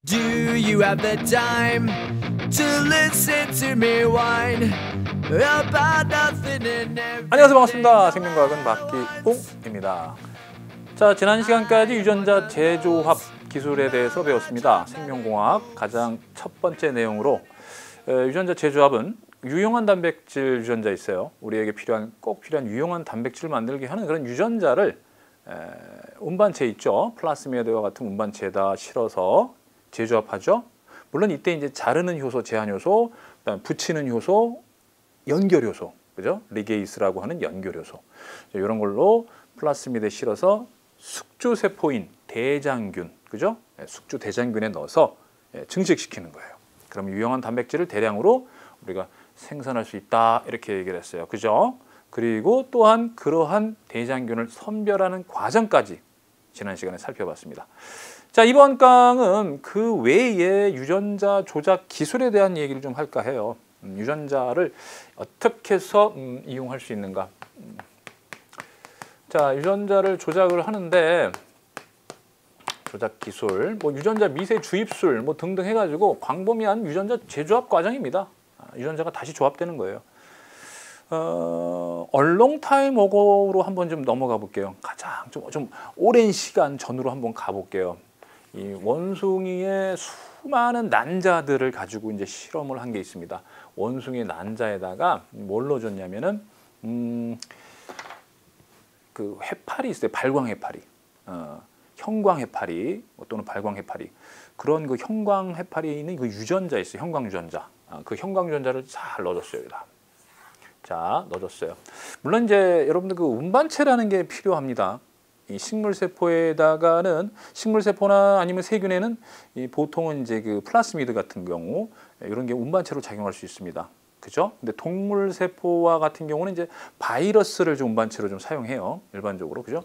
Do you have the time to listen to me whine about nothing and everything? 안녕하세요, 반갑습니다. 생명과학은 박기웅입니다. 자, 지난 시간까지 유전자 재조합 기술에 대해서 배웠습니다. 생명공학 가장 첫 번째 내용으로 유전자 재조합은 유용한 단백질 유전자 있어요. 우리에게 꼭 필요한 유용한 단백질을 만들게 하는 그런 유전자를 운반체 있죠. 플라스미드와 같은 운반체에다 실어서 재조합하죠. 물론 이때 이제 자르는 효소, 제한 효소, 그다음 붙이는 효소, 연결 효소, 그죠? 리게이스라고 하는 연결 효소. 이런 걸로 플라스미드에 실어서 숙주 세포인 대장균, 그죠? 숙주 대장균에 넣어서 증식시키는 거예요. 그럼 유용한 단백질을 대량으로 우리가 생산할 수 있다 이렇게 얘기를 했어요. 그죠? 그리고 또한 그러한 대장균을 선별하는 과정까지 지난 시간에 살펴봤습니다. 자, 이번 강은 그 외에 유전자 조작 기술에 대한 얘기를 좀 할까 해요. 유전자를 어떻게 해서 이용할 수 있는가. 자, 유전자를 조작을 하는데 조작 기술, 뭐 유전자 미세 주입술 뭐 등등 해가지고 광범위한 유전자 재조합 과정입니다. 유전자가 다시 조합되는 거예요. 얼롱 타임 어고로 한번 좀 넘어가 볼게요. 가장 좀 오랜 시간 전으로 한번 가볼게요. 이 원숭이의 수많은 난자들을 가지고 이제 실험을 한 게 있습니다. 원숭이 난자에다가 뭘 넣어줬냐면은 그 해파리 있어요. 발광 해파리, 형광 해파리 또는 발광 해파리, 그런 그 형광 해파리에 있는 그 유전자 있어요. 형광 유전자. 그 형광 유전자를 잘 넣어줬어요. 여기다. 자, 넣어줬어요. 물론 이제 여러분들 그 운반체라는 게 필요합니다. 이 식물세포에다가는 식물세포나 아니면 세균에는 보통은 이제 그 플라스미드 같은 경우 이런 게 운반체로 작용할 수 있습니다. 그죠? 근데 동물세포와 같은 경우는 이제 바이러스를 좀 운반체로 좀 사용해요. 일반적으로. 그죠?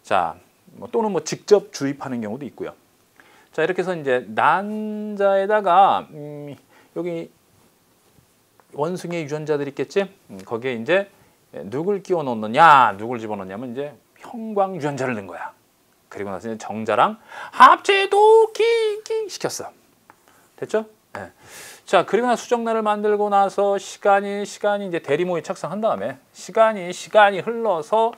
자, 또는 뭐 직접 주입하는 경우도 있고요. 자, 이렇게 해서 이제 난자에다가 여기 원숭이의 유전자들이 있겠지? 거기에 이제 누굴 끼워 넣느냐, 누굴 집어넣냐면 이제 형광 유전자를 넣은 거야. 그리고 나서 이제 정자랑 합체도 시켰어. 됐죠? 네. 자, 그리고 나서 수정란을 만들고 나서 시간이 이제 대리모에 착상한 다음에 시간이 흘러서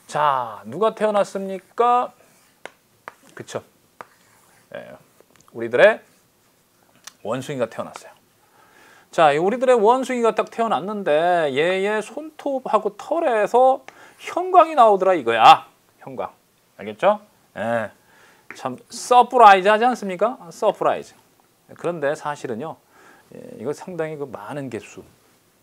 자, 누가 태어났습니까? 그쵸? 네. 우리들의 원숭이가 태어났어요. 자, 우리들의 원숭이가 딱 태어났는데 얘의 손톱하고 털에서 형광이 나오더라 이거야. 형광. 알겠죠? 예. 참 서프라이즈 하지 않습니까? 서프라이즈. 그런데 사실은요. 이거 상당히 그 많은 개수,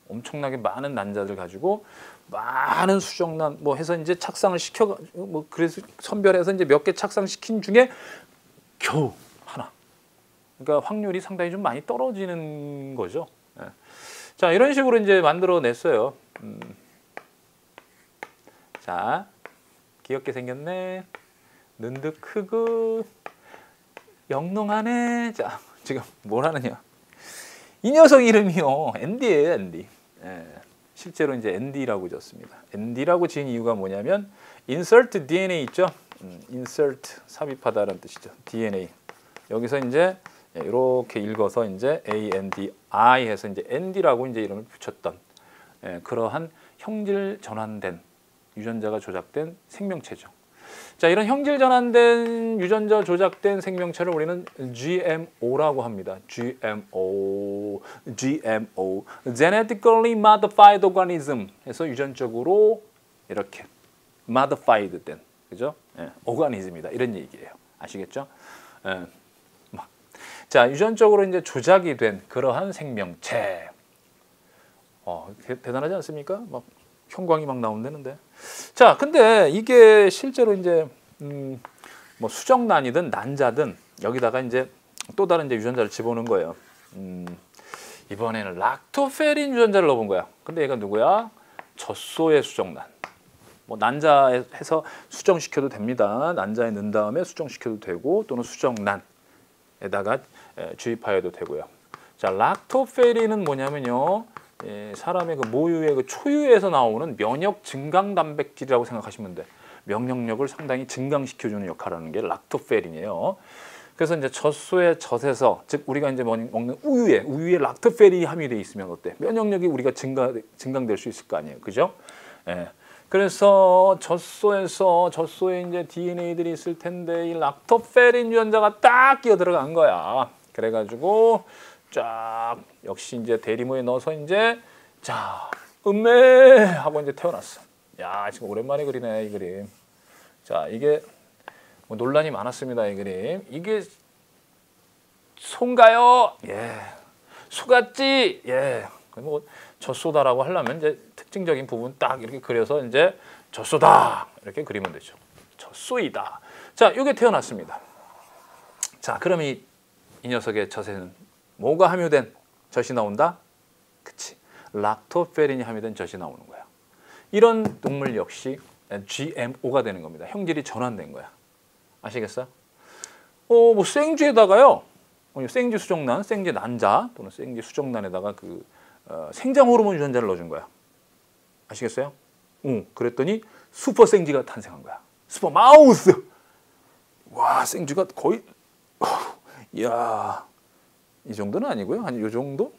엄청나게 많은 난자들 가지고 많은 수정란 뭐 해서 이제 착상을 시켜 뭐 그래서 선별해서 이제 몇 개 착상시킨 중에 겨우 하나. 그러니까 확률이 상당히 좀 많이 떨어지는 거죠. 예. 자, 이런 식으로 이제 만들어냈어요. 자, 귀엽게 생겼네. 눈도 크고 영롱하네. 자, 지금 뭘 하느냐? 이 녀석 이름이요, 앤디예요, 앤디. 예. 실제로 이제 앤디라고 졌습니다. 앤디라고 지은 이유가 뭐냐면 insert DNA 있죠? insert 삽입하다라는 뜻이죠. DNA. 여기서 이제 이렇게 읽어서 이제 ANDI 해서 이제 앤디라고 이제 이름을 붙였던 그러한 형질 전환된 유전자가 조작된 생명체죠. 자, 이런 형질 전환된 유전자 조작된 생명체를 우리는 GMO라고 합니다. GMO, Genetically Modified Organism 해서 유전적으로 이렇게 modified 된, 그죠? 오가니즘이다 이런 얘기예요. 아시겠죠? 자, 유전적으로 이제 조작이 된 그러한 생명체. 대단하지 않습니까? 막 형광이 막 나온다는데. 자, 근데 이게 실제로 이제 뭐 수정란이든 난자든 여기다가 이제 또 다른 이제 유전자를 집어넣은 거예요. 이번에는 락토페린 유전자를 넣어본 거야. 근데 얘가 누구야? 젖소의 수정란. 뭐 난자에서 수정시켜도 됩니다. 난자에 넣은 다음에 수정시켜도 되고 또는 수정란에다가 주입하여도 되고요. 자, 락토페린은 뭐냐면요. 사람의 그 모유의 그 초유에서 나오는 면역 증강 단백질이라고 생각하시면 돼. 면역력을 상당히 증강시켜주는 역할을 하는 게 락토페린이에요. 그래서 이제 젖소의 젖에서 즉 우리가 이제 먹는 우유에 락토페린이 함유되어 있으면 어때? 면역력이 우리가 증강될 수 있을 거 아니에요, 그죠? 예. 그래서 젖소에 이제 DNA들이 있을 텐데 이 락토페린 유전자가 딱 끼어 들어간 거야. 그래가지고 쫙 역시 이제 대리모에 넣어서 이제 자 음메 하고 이제 태어났어. 야 지금 오랜만에 그리네 이 그림. 자 이게 뭐 논란이 많았습니다 이 그림. 이게 소인가요? 예. 소 같지? 예. 뭐 젖소다라고 하려면 이제 특징적인 부분 딱 이렇게 그려서 이제 젖소다 이렇게 그리면 되죠. 젖소이다. 자 이게 태어났습니다. 자 그럼 이 녀석의 젖에는 뭐가 함유된 젖이 나온다? 그치. 락토페린이 함유된 젖이 나오는 거야. 이런 동물 역시 GMO가 되는 겁니다. 형질이 전환된 거야. 아시겠어요? 뭐 생쥐에다가요. 생쥐 수정란, 생쥐 난자 또는 생쥐 수정란에다가 그 생장 호르몬 유전자를 넣어준 거야. 아시겠어요? 그랬더니 슈퍼 생쥐가 탄생한 거야. 슈퍼 마우스. 와, 생쥐가 거의 이야. 이 정도는 아니고요. 한 이 정도?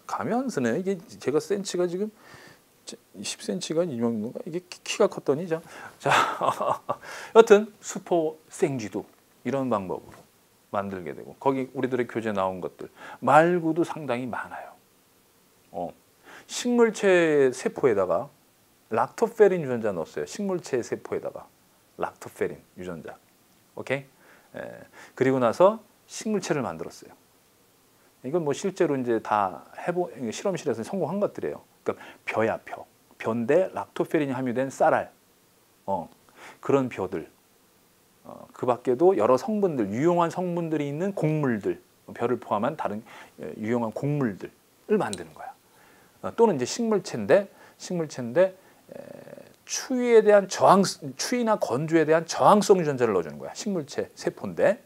감이 안 서네. 이게 제가 센치가 지금 10cm가 이 정도인가? 이게 키가 컸더니 자 여튼 슈퍼 생쥐도 이런 방법으로 만들게 되고 거기 우리들의 교재에 나온 것들 말고도 상당히 많아요. 식물체 세포에다가 락토페린 유전자 넣었어요. 식물체 세포에다가 락토페린 유전자. 오케이? 그리고 나서 식물체를 만들었어요. 이건 뭐 실제로 이제 다 실험실에서 성공한 것들이에요. 그러니까 벼야 벼. 벼인데 락토페린이 함유된 쌀알. 그런 벼들. 그 밖에도 여러 성분들, 유용한 성분들이 있는 곡물들, 벼를 포함한 다른 유용한 곡물들을 만드는 거야. 또는 이제 식물체인데 추위에 대한 추위나 건조에 대한 저항성 유전자를 넣어주는 거야. 식물체 세포인데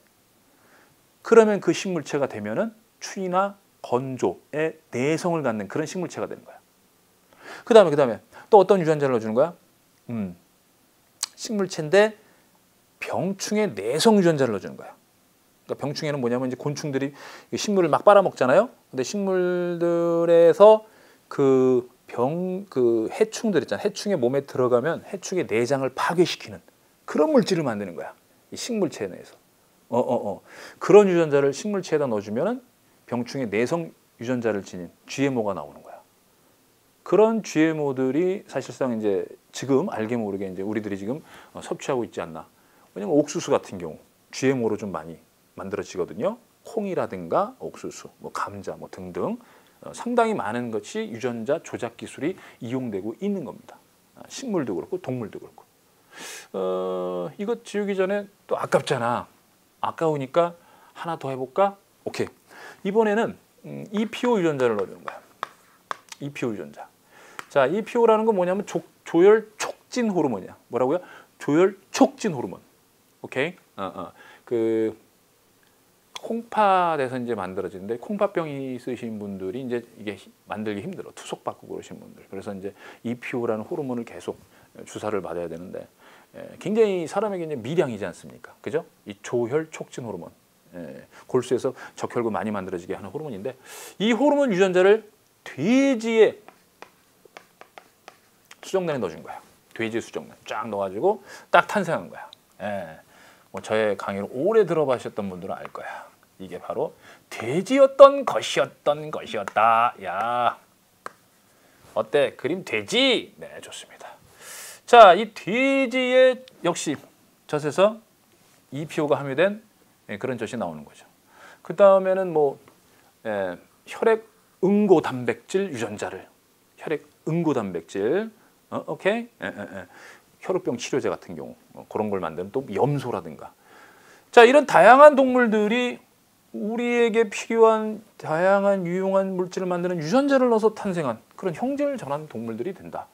그러면 그 식물체가 되면은 추위나 건조에 내성을 갖는 그런 식물체가 되는 거야. 그 다음에 또 어떤 유전자를 넣어주는 거야? 식물체인데 병충해 내성 유전자를 넣어주는 거야. 그러니까 병충해는 뭐냐면 이제 곤충들이 식물을 막 빨아먹잖아요. 근데 식물들에서 그 해충들 있잖아. 해충의 몸에 들어가면 해충의 내장을 파괴시키는 그런 물질을 만드는 거야. 이 식물체 내에서. 그런 유전자를 식물체에다 넣어주면은 병충해 내성 유전자를 지닌 GMO가 나오는 거야. 그런 GMO들이 사실상 이제 지금 알게 모르게 이제 우리들이 지금 섭취하고 있지 않나. 왜냐면 옥수수 같은 경우 GMO로 좀 많이 만들어지거든요. 콩이라든가 옥수수, 뭐 감자, 뭐 등등 상당히 많은 것이 유전자 조작 기술이 이용되고 있는 겁니다. 식물도 그렇고 동물도 그렇고. 이거 지우기 전에 또 아깝잖아. 아까우니까 하나 더 해볼까? 오케이. 이번에는 EPO 유전자를 넣어주는 거야. EPO 유전자. 자, EPO라는 건 뭐냐면 조혈 촉진 호르몬이야. 뭐라고요? 조혈 촉진 호르몬. 오케이? 그 콩팥에서 이제 만들어지는데 콩팥병이 있으신 분들이 이제 이게 만들기 힘들어. 투석 받고 그러신 분들. 그래서 이제 EPO라는 호르몬을 계속 주사를 맞아야 되는데 굉장히 사람에게 이제 미량이지 않습니까? 그죠? 이 조혈 촉진 호르몬. 골수에서 적혈구 많이 만들어지게 하는 호르몬인데 이 호르몬 유전자를 돼지의 수정란에 넣어준 거야. 돼지 수정란 쫙 넣어가지고 딱 탄생한 거야. 뭐 저의 강의를 오래 들어보셨던 분들은 알 거야. 이게 바로 돼지였던 것이었다. 야, 어때? 그림 돼지? 네, 좋습니다. 자, 이 돼지의 역시 젖에서 EPO가 함유된 그런 젖이 나오는 거죠. 그 다음에는 뭐 혈액 응고 단백질 유전자를 혈액 응고 단백질, 오케이? 혈우병 치료제 같은 경우 그런 걸 만드는 또 염소라든가. 자, 이런 다양한 동물들이 우리에게 필요한 다양한 유용한 물질을 만드는 유전자를 넣어서 탄생한 그런 형질 전환 동물들이 된다.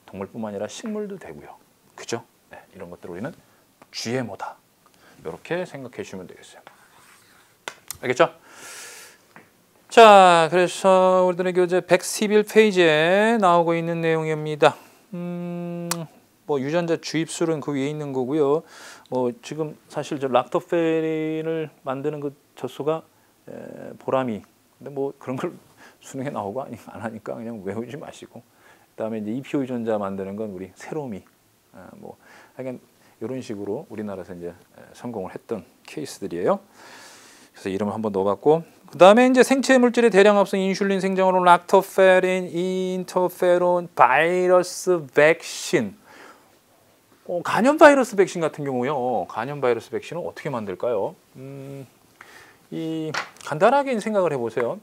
동물뿐만 아니라 식물도 되고요. 그죠? 네, 이런 것들 우리는 GMO다. 이렇게 생각해 주시면 되겠어요. 알겠죠? 자, 그래서 우리들의 교재 111페이지에 나오고 있는 내용입니다. 뭐 유전자 주입술은 그 위에 있는 거고요. 뭐 지금 사실 저 락토페린을 만드는 그 젖소가 보라미. 근데 뭐 그런 걸 수능에 나오고 안 하니까 그냥 외우지 마시고. 그다음에 이제 EPO 유전자 만드는 건 우리 세로미. 뭐 하여간 이런 식으로 우리나라에서 이제 성공을 했던 케이스들이에요. 그래서 이름을 한번 넣어봤고, 그 다음에 이제 생체 물질의 대량 합성, 인슐린, 생장호론, 락토페린, 인터페론, 바이러스 백신. 간염 바이러스 백신 같은 경우요. 간염 바이러스 백신은 어떻게 만들까요? 이 간단하게 생각을 해보세요.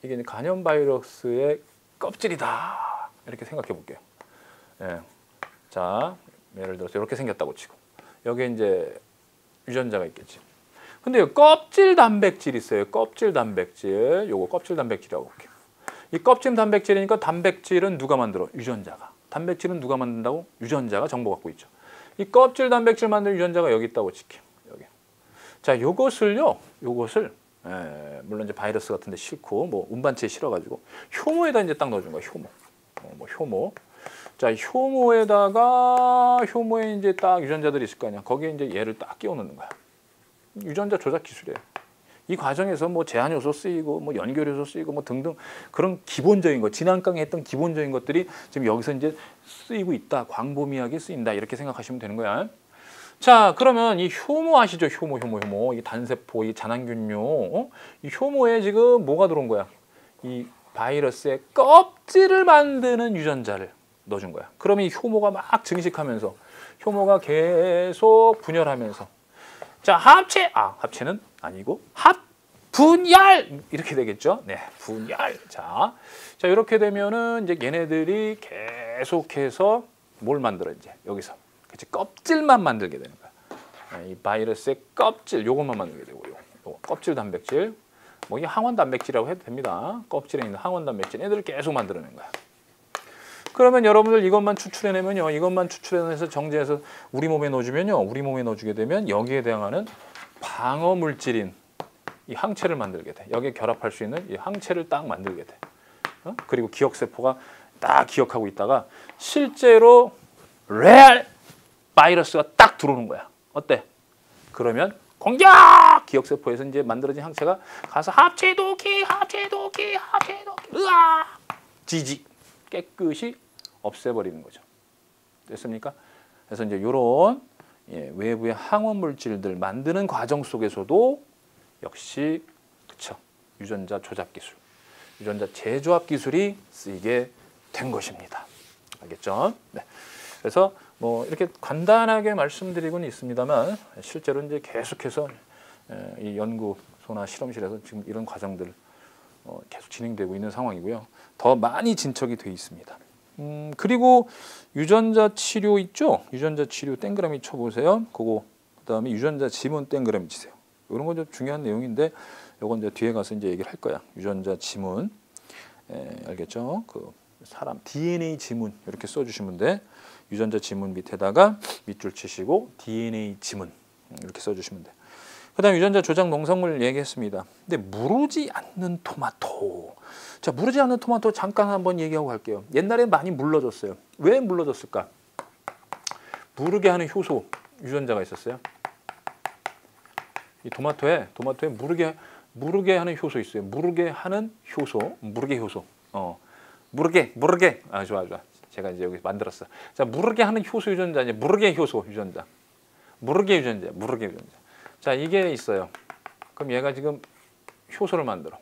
이게 간염 바이러스의 껍질이다 이렇게 생각해 볼게요. 예. 자, 예를 들어서 이렇게 생겼다고 치고 여기에 이제 유전자가 있겠지. 근데 껍질 단백질 있어요. 껍질 단백질. 요거 껍질 단백질이라고 볼게요. 이 껍질 단백질이니까 단백질은 누가 만들어? 유전자가. 단백질은 누가 만든다고? 유전자가 정보 갖고 있죠. 이 껍질 단백질 만드는 유전자가 여기 있다고 칠게요. 여기. 자, 요것을 물론 이제 바이러스 같은 데 싣고 뭐 운반체에 실어가지고 효모에다 이제 딱 넣어준 거야. 효모. 뭐 효모. 자, 효모에 이제 딱 유전자들이 있을 거 아니야. 거기에 이제 얘를 딱 끼워 넣는 거야. 유전자 조작 기술이에요. 이 과정에서 뭐 제한 요소 쓰이고 뭐 연결 요소 쓰이고 뭐 등등 그런 기본적인 거, 지난 강에 했던 기본적인 것들이 지금 여기서 이제 쓰이고 있다. 광범위하게 쓰인다. 이렇게 생각하시면 되는 거야. 자, 그러면 이 효모 아시죠? 효모. 이 단세포, 이 잔항균류. 이 효모에 지금 뭐가 들어온 거야? 이 바이러스의 껍질을 만드는 유전자를 넣어준 거야. 그러면 이 효모가 막 증식하면서 효모가 계속 분열하면서 자, 합체는 아니고 분열 이렇게 되겠죠. 네, 분열. 자, 이렇게 되면은 이제 얘네들이 계속해서 뭘 만들어 이제 여기서 그치 껍질만 만들게 되는 거야. 이 바이러스의 껍질 요것만 만들게 되고 요 껍질 단백질 뭐 이 항원 단백질이라고 해도 됩니다. 껍질에 있는 항원 단백질 얘들을 계속 만들어내는 거야. 그러면 여러분들 이것만 추출해내면요. 이것만 추출해내서 정제해서 우리 몸에 넣어주면요. 우리 몸에 넣어주게 되면 여기에 대항하는 방어 물질인 이 항체를 만들게 돼. 여기에 결합할 수 있는 이 항체를 딱 만들게 돼. 그리고 기억세포가 딱 기억하고 있다가 실제로 레알 바이러스가 딱 들어오는 거야. 어때? 그러면 공격! 기억세포에서 이제 만들어진 항체가 가서 합체도끼 으아! 지지 깨끗이 없애버리는 거죠. 됐습니까? 그래서 이제 이런 외부의 항원 물질들 만드는 과정 속에서도 역시 그쵸 유전자 조작 기술, 유전자 재조합 기술이 쓰이게 된 것입니다. 알겠죠? 네. 그래서 뭐 이렇게 간단하게 말씀드리고는 있습니다만 실제로 이제 계속해서 이 연구소나 실험실에서 지금 이런 과정들 계속 진행되고 있는 상황이고요. 더 많이 진척이 돼 있습니다. 그리고 유전자 치료 있죠? 유전자 치료 동그라미 쳐보세요. 그다음에 유전자 지문 동그라미 치세요. 이런 건 좀 중요한 내용인데 이건 이제 뒤에 가서 이제 얘기를 할 거야. 유전자 지문, 알겠죠? 그 사람 DNA 지문 이렇게 써주시면 돼. 유전자 지문 밑에다가 밑줄 치시고 DNA 지문 이렇게 써주시면 돼. 그다음 유전자 조작 농산물 얘기했습니다. 근데 무르지 않는 토마토. 자, 무르지 않는 토마토 잠깐 한번 얘기하고 갈게요. 옛날에 많이 물러졌어요. 왜 물러졌을까? 무르게 하는 효소 유전자가 있었어요. 이 토마토에 무르게 하는 효소 있어요. 무르게 하는 효소, 무르게 효소. 무르게. 아, 좋아. 제가 이제 여기 만들었어. 자, 무르게 하는 효소 유전자, 이제 무르게 효소 유전자. 무르게 유전자. 자, 이게 있어요. 그럼 얘가 지금 효소를 만들어.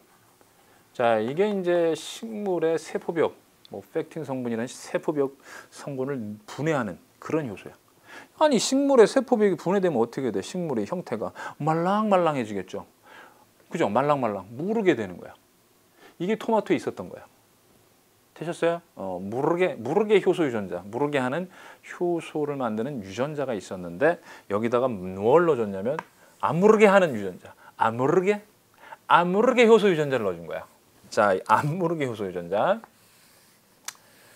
자, 이게 이제 식물의 세포벽, 뭐 팩틴 성분이라는 세포벽 성분을 분해하는 그런 효소야. 아니, 식물의 세포벽이 분해되면 어떻게 돼? 식물의 형태가 말랑말랑해지겠죠. 그죠? 말랑말랑 무르게 되는 거야. 이게 토마토에 있었던 거야. 되셨어요? 무르게 효소 유전자, 무르게 하는 효소를 만드는 유전자가 있었는데 여기다가 뭘 넣어줬냐면 안 무르게 하는 유전자, 안 무르게 효소 유전자를 넣어준 거야. 자, 안 무르게 효소 유전자.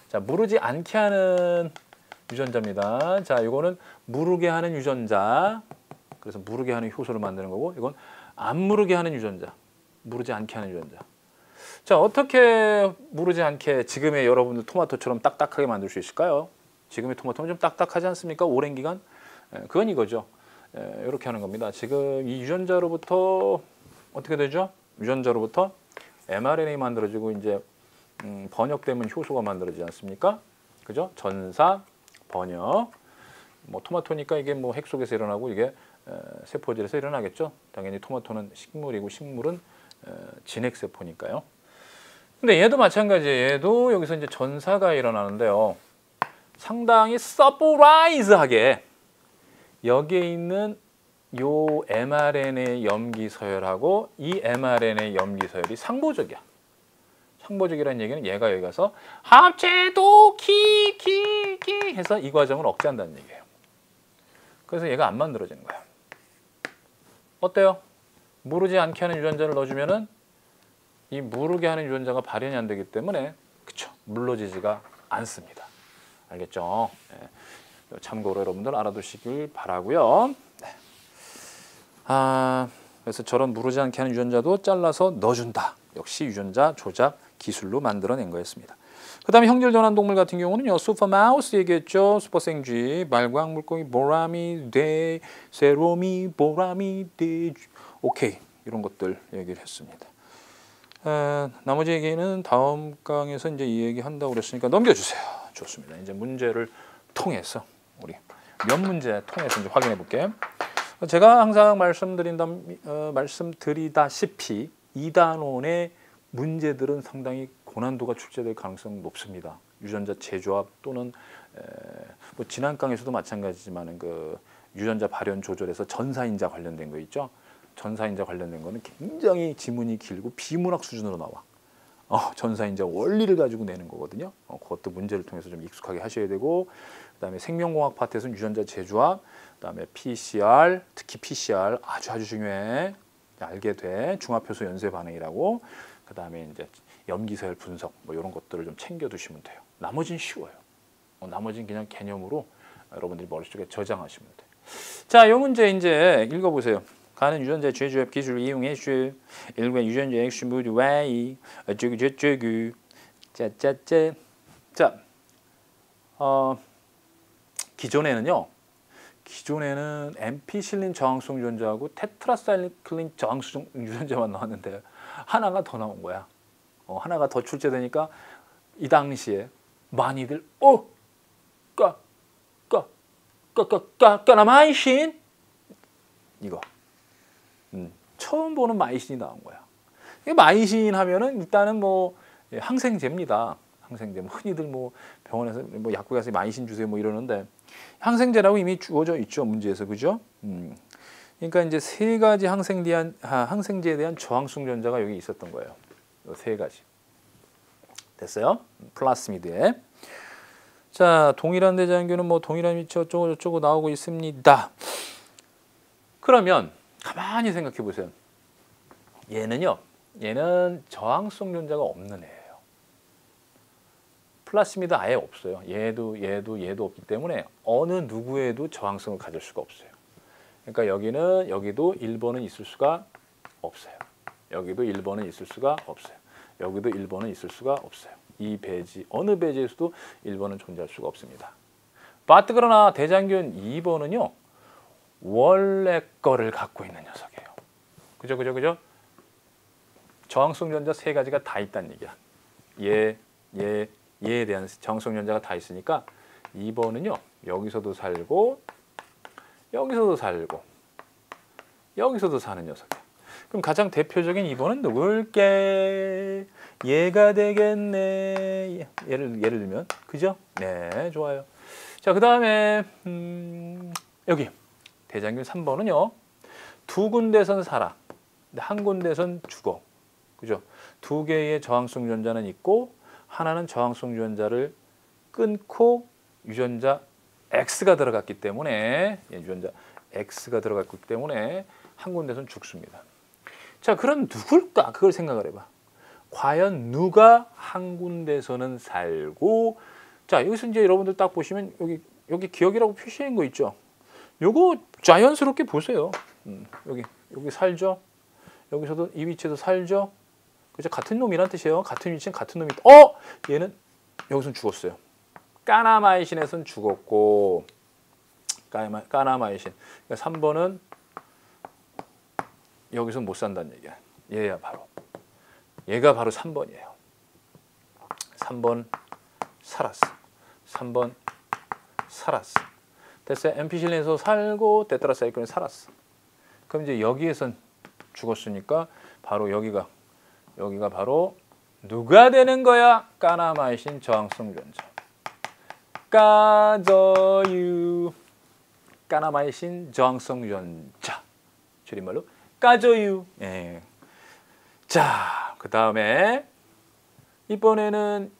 자, 무르지 않게 하는 유전자입니다. 자, 이거는 무르게 하는 유전자. 그래서 무르게 하는 효소를 만드는 거고, 이건 안 무르게 하는 유전자, 무르지 않게 하는 유전자. 자, 어떻게 무르지 않게 지금의 여러분들 토마토처럼 딱딱하게 만들 수 있을까요? 지금의 토마토는 좀 딱딱하지 않습니까? 오랜 기간. 그건 이거죠. 이렇게 하는 겁니다. 지금 이 유전자로부터 어떻게 되죠? 유전자로부터 mRNA 만들어지고 이제 번역되면 효소가 만들어지지 않습니까? 그죠? 전사, 번역. 뭐 토마토니까 이게 뭐 핵 속에서 일어나고 이게 세포질에서 일어나겠죠. 당연히 토마토는 식물이고 식물은 진핵세포니까요. 근데 얘도 마찬가지예요. 얘도 여기서 이제 전사가 일어나는데요. 상당히 서프라이즈하게 여기에 있는 요 mRNA 염기 서열하고 이 mRNA 염기 서열이 상보적이야. 상보적이라는 얘기는 얘가 여기 가서 합체도 키 해서 이 과정을 억제한다는 얘기예요. 그래서 얘가 안 만들어지는 거야. 어때요? 무르지 않게 하는 유전자를 넣어주면은 이 무르게 하는 유전자가 발현이 안 되기 때문에 그쵸 물러지지가 않습니다. 알겠죠? 네. 참고로 여러분들 알아두시길 바라고요. 네. 그래서 저런 무르지 않게 하는 유전자도 잘라서 넣어준다. 역시 유전자 조작 기술로 만들어낸 거였습니다. 그 다음에 형질 전환 동물 같은 경우는요. 슈퍼마우스 얘기했죠. 슈퍼생쥐, 발광 물고기, 보라미, 대, 세로미, 보라미, 대, 오케이 이런 것들 얘기를 했습니다. 나머지 얘기는 다음 강에서 이제 이 얘기 한다고 그랬으니까 넘겨주세요. 좋습니다. 이제 문제를 통해서 우리 몇 문제 통해서 이제 확인해 볼게요. 제가 항상 말씀드리다시피 2단원의 문제들은 상당히 고난도가 출제될 가능성이 높습니다. 유전자 재조합 또는 뭐 지난 강에서도 마찬가지지만 그 유전자 발현 조절에서 전사인자 관련된 거 있죠. 전사인자 관련된 거는 굉장히 지문이 길고 비문학 수준으로 나와. 전사인자 원리를 가지고 내는 거거든요. 그것도 문제를 통해서 좀 익숙하게 하셔야 되고, 그다음에 생명공학 파트에서는 유전자 재조합, 그다음에 PCR, 특히 PCR 아주 중요해. 알게 돼. 중합효소 연쇄 반응이라고. 그다음에 이제 염기서열 분석 뭐 이런 것들을 좀 챙겨 두시면 돼요. 나머지는 쉬워요. 나머지는 그냥 개념으로 여러분들이 머릿속에 저장하시면 돼요. 자, 이 문제 이제 읽어보세요. 가는 유전자 재조합 기술을 이용해서 일반 유전자 X 모두 Y 어쩌고 짜짜짜. 자, 기존에는 엠피실린 저항성 유전자하고 테트라사이클린 저항성 유전자만 나왔는데 하나가 더 나온 거야. 하나가 더 출제되니까 이 당시에 많이들 까나마이신 이거 처음 보는 마이신이 나온 거야. 마이신 하면은 일단은 뭐 항생제입니다. 항생제. 흔히들 뭐 병원에서 뭐 약국 가서 마이신 주세요 뭐 이러는데 항생제라고 이미 주어져 있죠 문제에서 그죠? 그러니까 이제 세 가지 항생제에 대한 저항성 유전자가 여기 있었던 거예요. 세 가지. 됐어요? 플라스미드에. 자, 동일한 대장균은 뭐 동일한 위치 어쩌고 나오고 있습니다. 그러면 가만히 생각해 보세요. 얘는 저항성 유전자가 없는 애예요. 플라스미드 아예 없어요. 얘도 없기 때문에 어느 누구에도 저항성을 가질 수가 없어요. 그러니까 여기도 1번은 있을 수가 없어요. 여기도 1번은 있을 수가 없어요. 여기도 1번은 있을 수가 없어요. 이 배지 어느 배지에서도 1번은 존재할 수가 없습니다. 그러나 대장균 2번은요. 원래 거를 갖고 있는 녀석이에요. 그죠? 저항성 유전자 세 가지가 다 있다는 얘기야. 얘에 대한 저항성 유전자가 다 있으니까 2번은요. 여기서도 살고 여기서도 살고 여기서도 사는 녀석이야. 그럼 가장 대표적인 2번은 누굴게? 얘가 되겠네. 예를 들면 그죠? 네, 좋아요. 자, 그 다음에 여기 대장균 3번은요. 두 군데선 살아. 근데 한 군데선 죽어. 그죠? 두 개의 저항성 유전자는 있고 하나는 저항성 유전자를 끊고 유전자 X가 들어갔기 때문에 유전자 X가 들어갔기 때문에 한 군데선 죽습니다. 자, 그럼 누굴까? 그걸 생각을 해봐. 과연 누가 한 군데서는 살고, 자, 여기서 이제 여러분들 딱 보시면 여기 기억이라고 표시한 거 있죠? 요거 자연스럽게 보세요. 여기 살죠? 여기서도 이 위치에도 살죠? 그죠? 같은 놈이란 뜻이에요. 같은 위치는 같은 놈이. 얘는 여기서 죽었어요. 까나마이신에서는 죽었고 까나마이신. 그러니까 3번은 여기서 못 산다는 얘기야. 얘야 바로. 얘가 바로 3번이에요. 3번 살았어. 3번 살았어. 됐어요. 엠피실린에서 살고 테트라사이클린 살았어. 그럼 이제 여기에선 죽었으니까 바로 여기가 바로 누가 되는 거야? 까나마이신 저항성 유전자. 까저유. 까나마이신 저항성 유전자. 줄임말로 까저유. 예. 자, 그 다음에 이번에는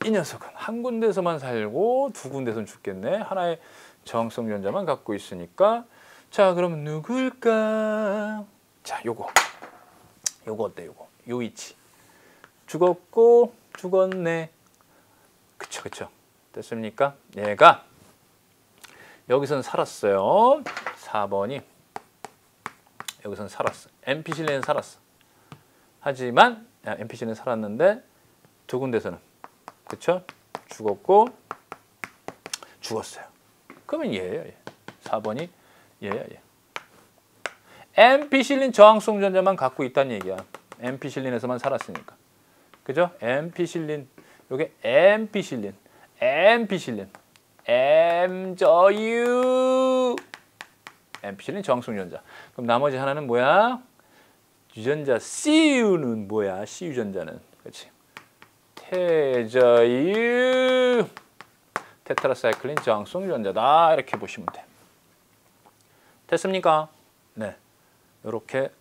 이 녀석은 한 군데서만 살고 두 군데서는 죽겠네. 하나의 저항성 유전자만 갖고 있으니까. 자, 그럼 누굴까? 자, 요거 어때? 요 위치. 죽었고 죽었네. 그쵸. 됐습니까? 얘가 여기선 살았어요. 4번이 여기선 살았어. 엠피실린은 살았어. 하지만 엠피실린은 살았는데 두 군데서는 그쵸? 죽었고 죽었어요. 그러면 얘예요. 얘. 4번이 얘야. 얘. 엠피실린 저항성 유전자만 갖고 있다는 얘기야. 엠피실린에서만 살았으니까. 그죠? 엠피실린. 요게 엠피실린. 엠저유. 엠피실린 저항성 유전자. 그럼 나머지 하나는 뭐야? 유전자 CU는 뭐야? C 유전자는. 그렇지. 태저유. 테트라사이클린 저항성 유전자다. 이렇게 보시면 돼. 됐습니까? 네. 이렇게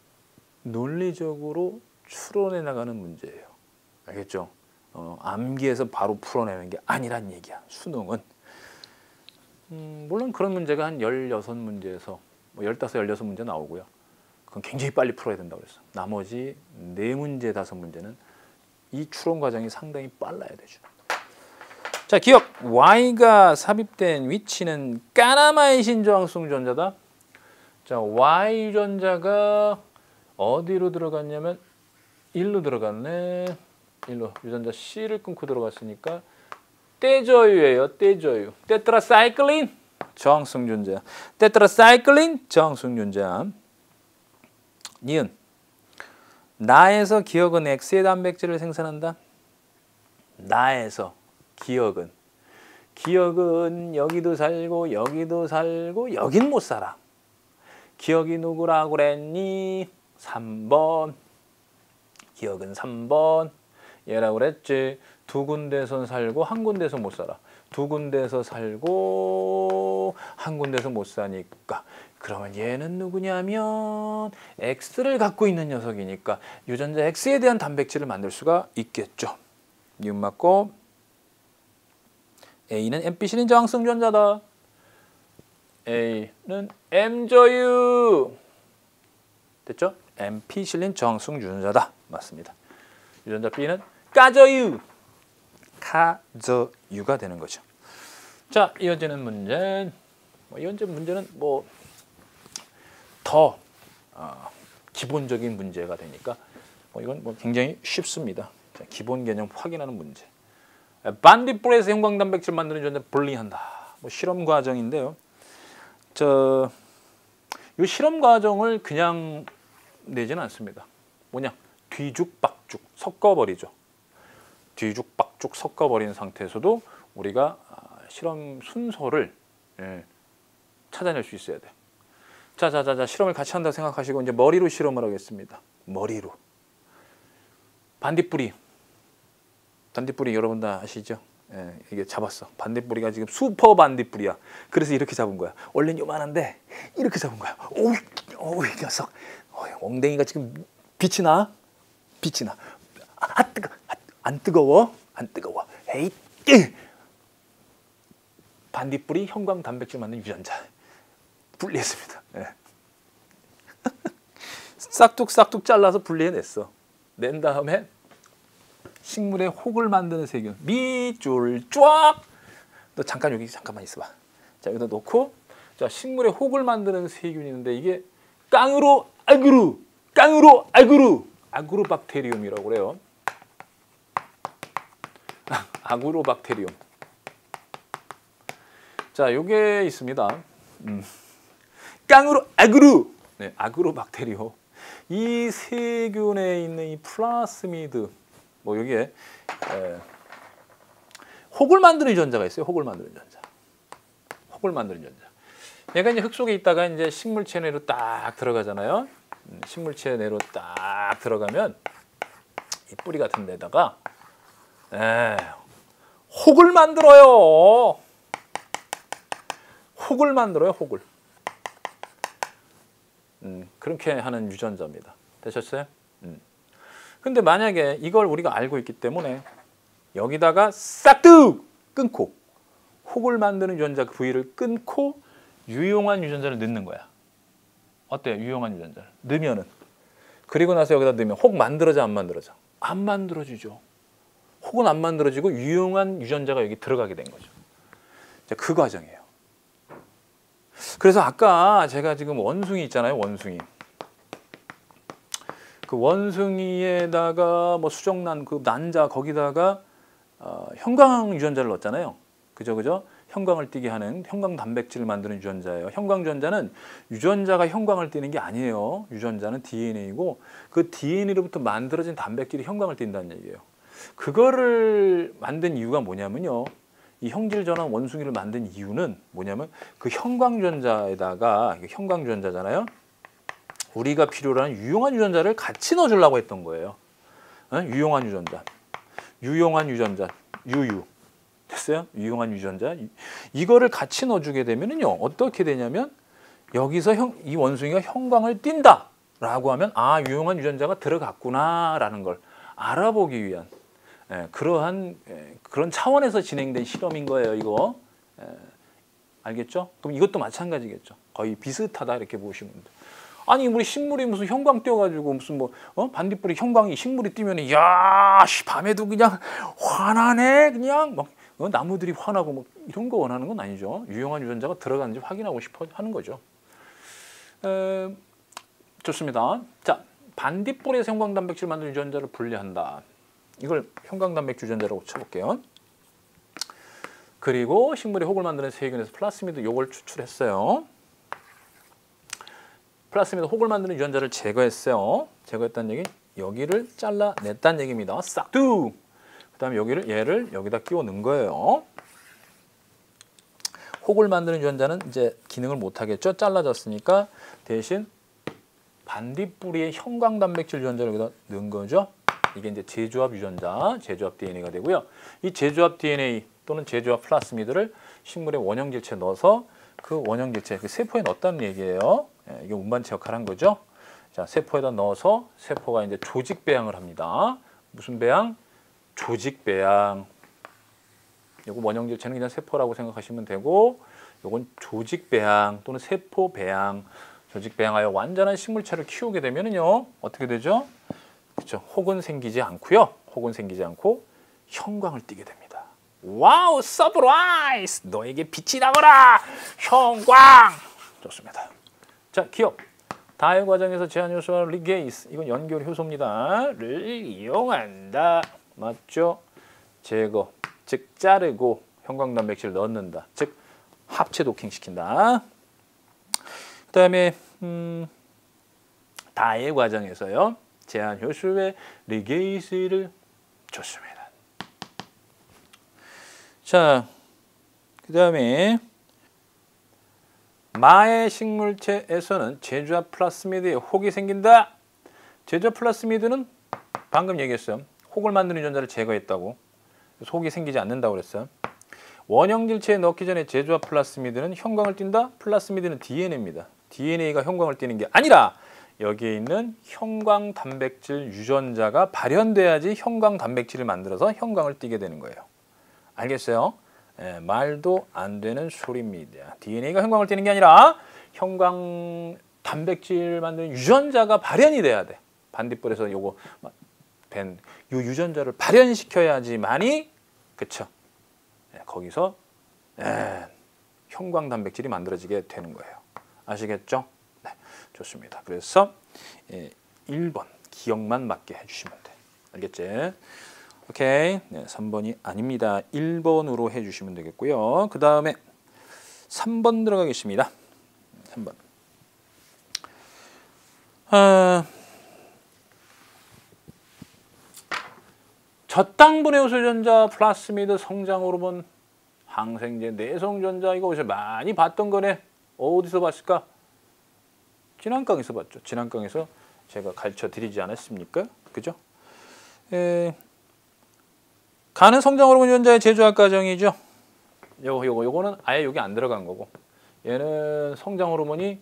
논리적으로 추론해 나가는 문제예요. 알겠죠? 암기해서 바로 풀어내는 게 아니란 얘기야. 수능은. 물론 그런 문제가 한 16문제에서 뭐 15, 16문제 나오고요. 그건 굉장히 빨리 풀어야 된다고 그랬어. 나머지 4문제, 5문제는 이 추론 과정이 상당히 빨라야 되죠. 자, 기억. Y가 삽입된 위치는 까나마이신 저항성 유전자다. 자, Y 유전자가 어디로 들어갔냐면 1로 들어갔네. 1로 유전자 C를 끊고 들어갔으니까 떼저유예요. 떼저유. 테트라사이클린 저항성 유전자. 테트라사이클린 저항성 유전자. 니은. 나에서 기억은 X의 단백질을 생산한다. 나에서 기억은 여기도 살고 여기도 살고 여긴 못 살아. 기억이 누구라고 그랬니? 3번. 기억은 3번. 얘라고 그랬지. 두 군데서 살고 한 군데서 못 살아. 두 군데서 살고 한 군데서 못 사니까. 그러면 얘는 누구냐면 X를 갖고 있는 녀석이니까 유전자 X에 대한 단백질을 만들 수가 있겠죠. 니은 맞고. A는 엠피실린 저항성 유전자다. A는 M저유. 됐죠? 엠피실린 저항성 유전자다. 맞습니다. 유전자 B는 까저유. 카저유가 되는 거죠. 자, 이어지는 문제. 이어지는 문제는 뭐 더 기본적인 문제가 되니까 이건 뭐 굉장히 쉽습니다. 자, 기본 개념 확인하는 문제. 반딧불에서 형광단백질 만드는 유전자 분리한다. 뭐 실험 과정인데요. 이 실험 과정을 그냥 내지는 않습니다. 뭐냐? 뒤죽박죽 섞어버리죠. 뒤죽박죽 섞어버리는 상태에서도 우리가 실험 순서를 찾아낼 수 있어야 돼. 자, 실험을 같이 한다고 생각하시고 이제 머리로 실험을 하겠습니다. 머리로. 반딧불이 여러분 다 아시죠? 예, 이게 잡았어. 반딧불이가 지금 슈퍼 반딧불이야. 그래서 이렇게 잡은 거야. 원래는 요만한데 이렇게 잡은 거야. 오, 이 녀석. 엉덩이가 지금 빛이 나. 안 뜨거워. 에이. 반딧불이 형광 단백질 만드는 유전자 분리했습니다. 예. 싹둑 잘라서 분리해냈어. 낸 다음에 식물의 혹을 만드는 세균 밑줄 쫙. 너 잠깐만 있어봐. 자, 여기다 놓고 자, 식물의 혹을 만드는 세균이 있는데 이게 깡으로 아그로박테리움이라고 그래요. 아그로박테리움. 자, 요게 있습니다. 깡으로 아그루, 네, 아그로 박테리오. 이 세균에 있는 이 플라스미드, 뭐 여기에 혹을 만드는 유전자가 있어요. 혹을 만드는 유전자. 혹을 만드는 유전자. 얘가 이제 흙 속에 있다가 이제 식물체 내로 딱 들어가잖아요. 식물체 내로 딱 들어가면 이 뿌리 같은 데다가 혹을 만들어요. 혹을 만들어요. 혹을. 그렇게 하는 유전자입니다. 되셨어요? 근데 만약에 이걸 우리가 알고 있기 때문에 여기다가 싹둑 끊고 혹을 만드는 유전자 그 부위를 끊고 유용한 유전자를 넣는 거야. 어때요? 유용한 유전자를 넣으면은, 그리고 나서 여기다 넣으면 혹 만들어져 안 만들어져? 안 만들어지죠. 혹은 안 만들어지고 유용한 유전자가 여기 들어가게 된 거죠. 자, 그 과정이에요. 그래서 아까 제가 지금 원숭이 있잖아요. 원숭이. 그 원숭이에다가 뭐 수정란 그 난자 거기다가 형광 유전자를 넣었잖아요. 그죠? 형광을 띠게 하는 형광 단백질을 만드는 유전자예요. 형광 유전자는 유전자가 형광을 띠는 게 아니에요. 유전자는 DNA이고 그 DNA로부터 만들어진 단백질이 형광을 띈다는 얘기예요. 그거를 만든 이유가 뭐냐면요. 이 형질 전환 원숭이를 만든 이유는 뭐냐면 그 형광 유전자에다가, 형광 유전자잖아요. 우리가 필요로 하는 유용한 유전자를 같이 넣어주려고 했던 거예요. 유용한 유전자. 유용한 유전자. 유유. 됐어요? 유용한 유전자. 이거를 같이 넣어주게 되면요. 어떻게 되냐면 여기서 이 원숭이가 형광을 띈다라고 하면 아, 유용한 유전자가 들어갔구나라는 걸 알아보기 위한 그런 차원에서 진행된 실험인 거예요. 이거. 알겠죠? 그럼 이것도 마찬가지겠죠. 거의 비슷하다 이렇게 보시면 돼요. 아니 우리 식물이 무슨 형광 띄어가지고 무슨 뭐 반딧불이 형광이 식물이 띄면 야 밤에도 그냥 환하네 그냥 막 나무들이 환하고 뭐 이런 거 원하는 건 아니죠. 유용한 유전자가 들어가는지 확인하고 싶어 하는 거죠. 좋습니다. 자, 반딧불에서 형광 단백질 만드는 유전자를 분리한다. 이걸 형광 단백질 유전자라고 쳐볼게요. 그리고 식물이 혹을 만드는 세균에서 플라스미드 요걸 추출했어요. 플라스미드 혹을 만드는 유전자를 제거했어요. 제거했다는 얘기, 여기를 잘라냈다는 얘기입니다. 싹둑. 그다음에 얘를 여기다 끼워 넣은 거예요. 혹을 만드는 유전자는 이제 기능을 못 하겠죠. 잘라졌으니까 대신 반딧불이의 형광 단백질 유전자를 여기다 넣은 거죠. 이게 이제 재조합 유전자, 재조합 DNA가 되고요. 이 재조합 DNA 또는 재조합 플라스미드를 식물의 원형질체에 넣어서 그 원형질체, 그 세포에 넣었다는 얘기예요. 이게 운반체 역할을 한 거죠. 자, 세포에다 넣어서 세포가 이제 조직 배양을 합니다. 무슨 배양? 조직 배양. 요거 원형질체는 그냥 세포라고 생각하시면 되고, 요건 조직 배양 또는 세포 배양. 조직 배양하여 완전한 식물체를 키우게 되면은요, 어떻게 되죠? 그렇죠. 혹은 생기지 않고요. 혹은 생기지 않고 형광을 띠게 됩니다. 와우, 서프라이즈! 너에게 빛이 나거라! 형광! 좋습니다. 자, 기억. 다해 과정에서 제한 요소와 리게이스, 이건 연결 효소입니다.를 이용한다. 맞죠? 제거, 즉 자르고 형광 단백질을 넣는다. 즉 합체 도킹시킨다. 그다음에 다해 과정에서요. 제한 효소의 리게이스를 줬습니다. 자, 그다음에 마의 식물체에서는 제조합 플라스미드에 혹이 생긴다. 제조합 플라스미드는 방금 얘기했어요. 혹을 만드는 유전자를 제거했다고. 그래서 혹이 생기지 않는다고 그랬어요. 원형질체에 넣기 전에 제조합 플라스미드는 형광을 띈다. 플라스미드는 DNA입니다. DNA가 형광을 띠는 게 아니라 여기에 있는 형광 단백질 유전자가 발현돼야지 형광 단백질을 만들어서 형광을 띠게 되는 거예요. 알겠어요? 말도 안 되는 소리입니다. DNA가 형광을 띠는 게 아니라 형광 단백질 만드는 유전자가 발현이 돼야 돼. 반딧불에서 요거 된 요 유전자를 발현시켜야지만이 그쵸? 거기서 형광 단백질이 만들어지게 되는 거예요. 아시겠죠? 네, 좋습니다. 그래서 1번 기억만 맞게 해주시면 돼. 알겠지? 오케이. 네, 3번이 아닙니다. 1번으로 해주시면 되겠고요. 그 다음에 3번 들어가겠습니다. 3번. 저당분해 효소 유전자, 플라스미드, 성장 호르몬, 항생제, 내성전자 이거 어디서 많이 봤던 거네. 어디서 봤을까? 진한강에서 봤죠. 진한강에서 제가 가르쳐 드리지 않았습니까? 그죠? 가는 성장 호르몬 유전자의 제조학 과정이죠. 요거는 아예 여기 안 들어간 거고, 얘는 성장 호르몬이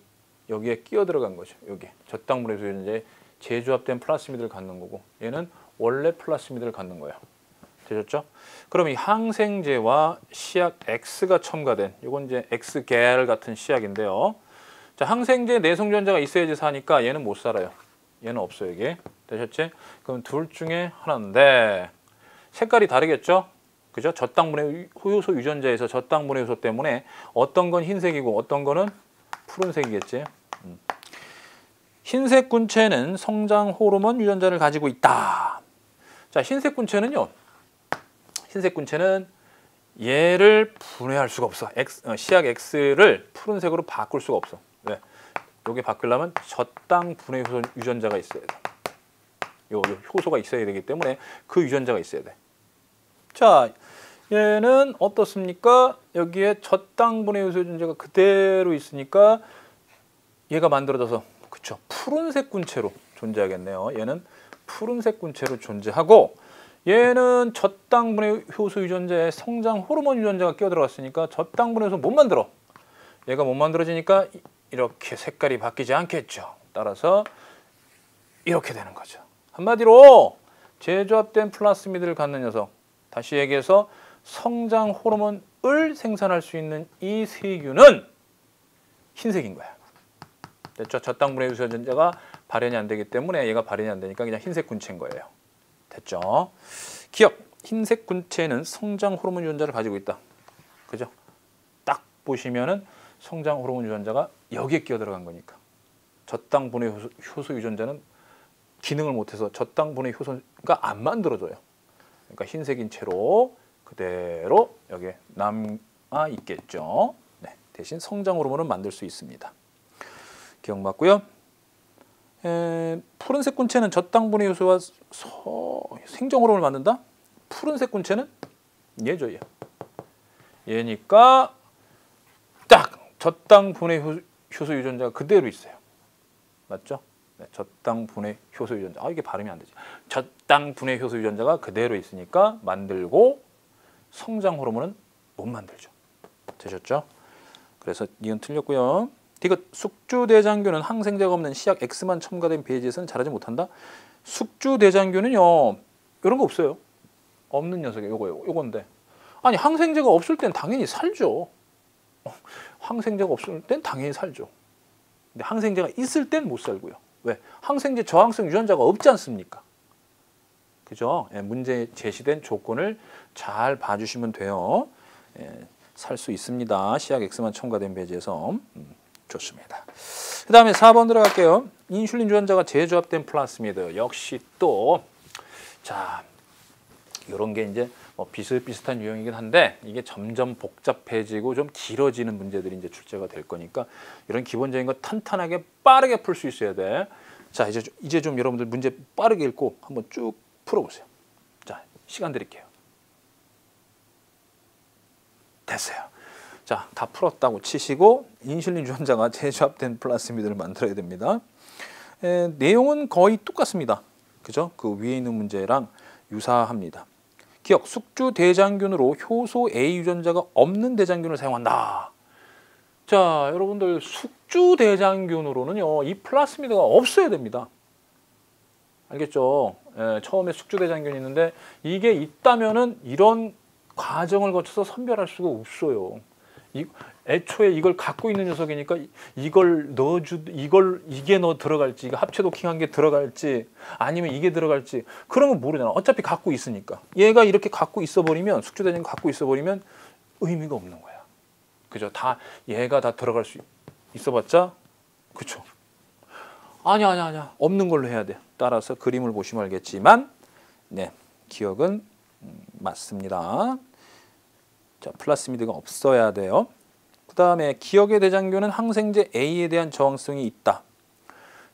여기에 끼어 들어간 거죠. 여기 저당분해 효소 유전자에 재조합된 플라스미드를 갖는 거고, 얘는 원래 플라스미드를 갖는 거예요. 되셨죠? 그럼 이 항생제와 시약 X가 첨가된, 이건 이제 X겔 같은 시약인데요. 자, 항생제 내성전자가 있어야지 사니까 얘는 못 살아요. 얘는 없어요, 이게. 되셨지? 그럼 둘 중에 하나인데 색깔이 다르겠죠? 그죠? 저당분해 효소 유전자에서 저당분해 효소 때문에 어떤 건 흰색이고 어떤 거는 푸른색이겠지. 흰색 군체는 성장 호르몬 유전자를 가지고 있다. 자, 흰색 군체는요. 흰색 군체는 얘를 분해할 수가 없어. 시약 X를 푸른색으로 바꿀 수가 없어. 왜? 여기 바꾸려면 저당 분해 효소 유전자가 있어야 돼. 요 효소가 있어야 되기 때문에 그 유전자가 있어야 돼. 자, 얘는 어떻습니까? 여기에 저당 분해 효소 유전자가 그대로 있으니까 얘가 만들어져서, 그쵸, 푸른색 군체로 존재하겠네요. 얘는 푸른색 군체로 존재하고, 얘는 저당 분해 효소 유전자에 성장 호르몬 유전자가 끼어 들어갔으니까 저당 분해 효소 못 만들어. 얘가 못 만들어지니까 이렇게 색깔이 바뀌지 않겠죠. 따라서 이렇게 되는 거죠. 한마디로 재조합된 플라스미드를 갖는 녀석, 다시 얘기해서 성장 호르몬을 생산할 수 있는 이 세균은 흰색인 거야. 됐죠? 저당 분해 효소 유전자가 발현이 안 되기 때문에 얘가 발현이 안 되니까 그냥 흰색 군체인 거예요. 됐죠? 기억! 흰색 군체는 성장 호르몬 유전자를 가지고 있다. 그죠? 딱 보시면은 성장 호르몬 유전자가 여기에 끼어 들어간 거니까. 저당 분해 효소 유전자는 기능을 못해서 저당 분해 효소가 안 만들어져요. 그러니까 흰색인 채로 그대로 여기에 남아 있겠죠. 네, 대신 성장 호르몬은 만들 수 있습니다. 기억 맞고요. 푸른색 군체는 저당 분해 효소와 생장 호르몬을 만든다. 푸른색 군체는 얘죠, 얘. 얘니까 딱 저당 분해 효소 유전자가 그대로 있어요. 맞죠? 네, 저당 분해 효소 유전자. 이게 발음이 안 되지. 저당 분해 효소 유전자가 그대로 있으니까 만들고 성장 호르몬은 못 만들죠. 되셨죠? 그래서 이건 틀렸고요. 디귿, 숙주대장균은 항생제가 없는 시약 X만 첨가된 배지에서는 자라지 못한다. 숙주대장균은요, 이런 거 없어요. 없는 녀석이에요. 요건데. 아니, 항생제가 없을 땐 당연히 살죠. 항생제가 없을 땐 당연히 살죠. 근데 항생제가 있을 땐 못 살고요. 왜? 항생제 저항성 유전자가 없지 않습니까? 그죠? 문제에 제시된 조건을 잘 봐주시면 돼요. 살 수 있습니다. 시약 X만 첨가된 배지에서. 좋습니다. 그 다음에 4번 들어갈게요. 인슐린 유전자가 재조합된 플라스미드. 역시 또, 자, 이런 게 이제 뭐 비슷비슷한 유형이긴 한데, 이게 점점 복잡해지고 좀 길어지는 문제들이 이제 출제가 될 거니까, 이런 기본적인 거 탄탄하게 빠르게 풀 수 있어야 돼. 자, 이제 좀 여러분들 문제 빠르게 읽고 한번 쭉 풀어보세요. 자, 시간 드릴게요. 됐어요. 자, 다 풀었다고 치시고 인슐린 유전자가 재조합된 플라스미드를 만들어야 됩니다. 내용은 거의 똑같습니다. 그죠? 그 위에 있는 문제랑 유사합니다. 기억, 숙주 대장균으로 효소 A 유전자가 없는 대장균을 사용한다. 자, 여러분들 숙주 대장균으로는요, 이 플라스미드가 없어야 됩니다. 알겠죠? 처음에 숙주 대장균이 있는데 이게 있다면은 이런 과정을 거쳐서 선별할 수가 없어요. 애초에 이걸 갖고 있는 녀석이니까 이걸 이게 들어갈지, 이거 합체 도킹한 게 들어갈지, 아니면 이게 들어갈지, 그런 건 모르잖아. 어차피 갖고 있으니까. 얘가 이렇게 갖고 있어버리면, 숙주대장균 갖고 있어버리면 의미가 없는 거야. 그죠? 얘가 다 들어갈 수 있어봤자, 그쵸? 아니야. 없는 걸로 해야 돼. 따라서 그림을 보시면 알겠지만, 네, 기억은 맞습니다. 자, 플라스미드가 없어야 돼요. 그 다음에 기억의 대장균은 항생제 A에 대한 저항성이 있다.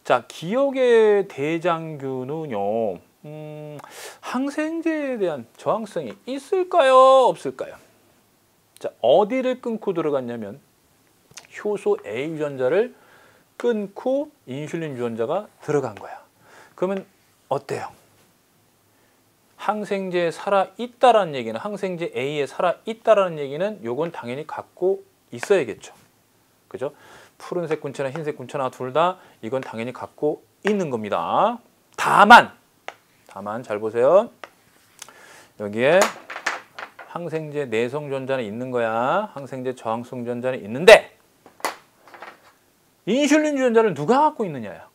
자, 기억의 대장균은요, 항생제에 대한 저항성이 있을까요? 없을까요? 자, 어디를 끊고 들어갔냐면 효소 A 유전자를 끊고 인슐린 유전자가 들어간 거야. 그러면 어때요? 항생제에 살아있다라는 얘기는, 항생제 A에 살아있다라는 얘기는 요건 당연히 갖고 있어야겠죠. 그죠? 푸른색 군체나 흰색 군체나 둘 다 이건 당연히 갖고 있는 겁니다. 다만 잘 보세요. 여기에 항생제 내성 유전자는 있는 거야. 항생제 저항성 유전자는 있는데 인슐린 유전자를 누가 갖고 있느냐야.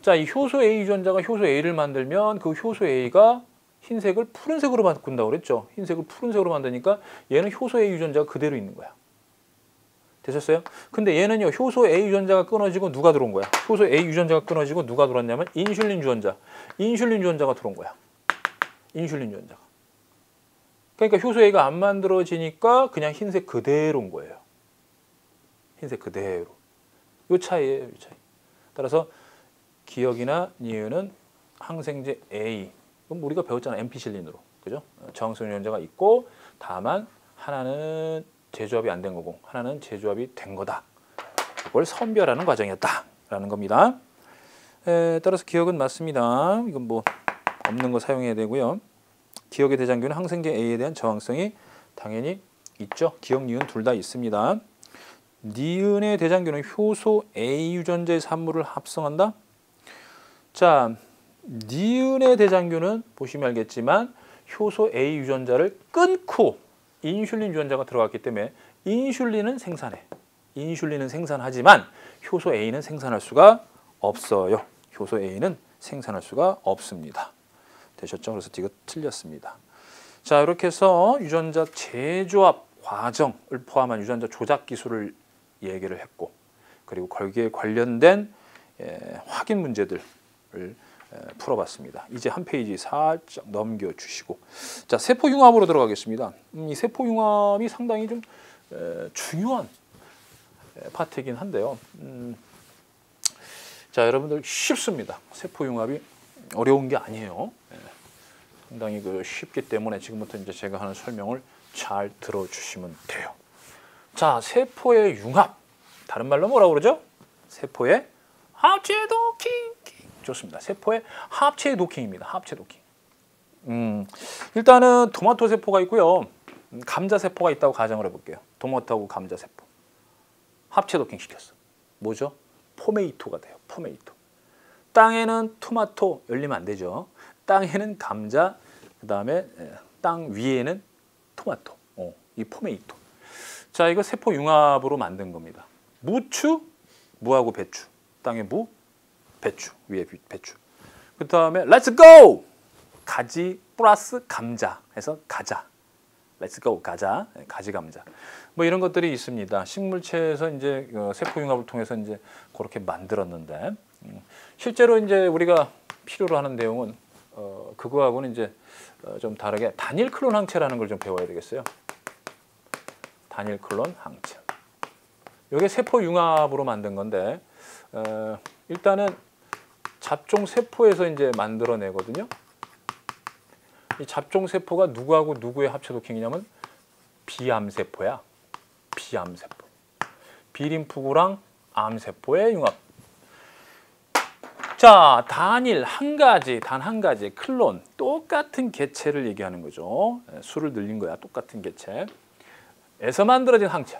자, 이 효소 A 유전자가 효소 A를 만들면 그 효소 A가 흰색을 푸른색으로 바꾼다고 그랬죠. 흰색을 푸른색으로 만드니까 얘는 효소 A 유전자가 그대로 있는 거야. 되셨어요? 근데 얘는요, 효소 A 유전자가 끊어지고 누가 들어온 거야? 효소 A 유전자가 끊어지고 누가 들어왔냐면 인슐린 유전자가 들어온 거야. 인슐린 유전자가. 그러니까 효소 A가 안 만들어지니까 그냥 흰색 그대로인 거예요. 흰색 그대로. 요 차이예요, 요 차이. 따라서 기억이나 니은은 항생제 A. 그럼 우리가 배웠잖아요, 엠피실린으로. 그죠? 저항성 유전자가 있고, 다만 하나는 재조합이 안 된 거고 하나는 재조합이 된 거다. 그걸 선별하는 과정이었다라는 겁니다. 따라서 기억은 맞습니다. 이건 뭐 없는 거 사용해야 되고요. 기억의 대장균은 항생제 A에 대한 저항성이 당연히 있죠. 기억, 니은 둘 다 있습니다. 니은의 대장균은 효소 A 유전자의 산물을 합성한다. 자, 니은의 대장균은 보시면 알겠지만 효소 A 유전자를 끊고 인슐린 유전자가 들어갔기 때문에 인슐린은 생산해. 인슐린은 생산하지만 효소 A는 생산할 수가 없어요. 효소 A는 생산할 수가 없습니다. 되셨죠? 그래서 이거 틀렸습니다. 자, 이렇게 해서 유전자 재조합 과정을 포함한 유전자 조작 기술을 얘기를 했고, 그리고 거기에 관련된 확인 문제들을 풀어봤습니다. 이제 한 페이지 살짝 넘겨주시고, 자, 세포융합으로 들어가겠습니다. 이 세포융합이 상당히 좀 중요한 파트이긴 한데요. 자, 여러분들 쉽습니다. 세포융합이 어려운 게 아니에요. 상당히 쉽기 때문에 지금부터 이제 제가 하는 설명을 잘 들어주시면 돼요. 자, 세포의 융합, 다른 말로 뭐라고 그러죠? 세포의 합체 도킹. 좋습니다. 세포의 합체 도킹입니다. 합체 도킹. 일단은 토마토 세포가 있고요. 감자 세포가 있다고 가정을 해볼게요. 토마토하고 감자 세포. 합체 도킹 시켰어. 뭐죠? 포메이토가 돼요. 포메이토. 땅에는 토마토 열리면 안 되죠. 땅에는 감자, 그 다음에 땅 위에는 토마토. 이 포메이토. 자, 이거 세포 융합으로 만든 겁니다. 무추, 무하고 배추. 땅에 무, 배추, 위에 배추. 그 다음에 렛츠 고! 가지 플러스 감자 해서 가자. 렛츠 고, 가자. 가지 감자. 뭐 이런 것들이 있습니다. 식물체에서 이제 세포 융합을 통해서 이제 그렇게 만들었는데, 실제로 이제 우리가 필요로 하는 내용은 그거하고는 이제 좀 다르게 단일 클론 항체라는 걸 좀 배워야 되겠어요. 단일 클론 항체. 이게 세포 융합으로 만든 건데, 일단은 잡종 세포에서 이제 만들어내거든요. 이 잡종 세포가 누구하고 누구의 합체 도킹이냐면 비암 세포야. 비암 세포. 비림프구랑 암 세포의 융합. 자, 단일 단 한 가지 클론, 똑같은 개체를 얘기하는 거죠. 수를 늘린 거야. 똑같은 개체에서 만들어진 항체.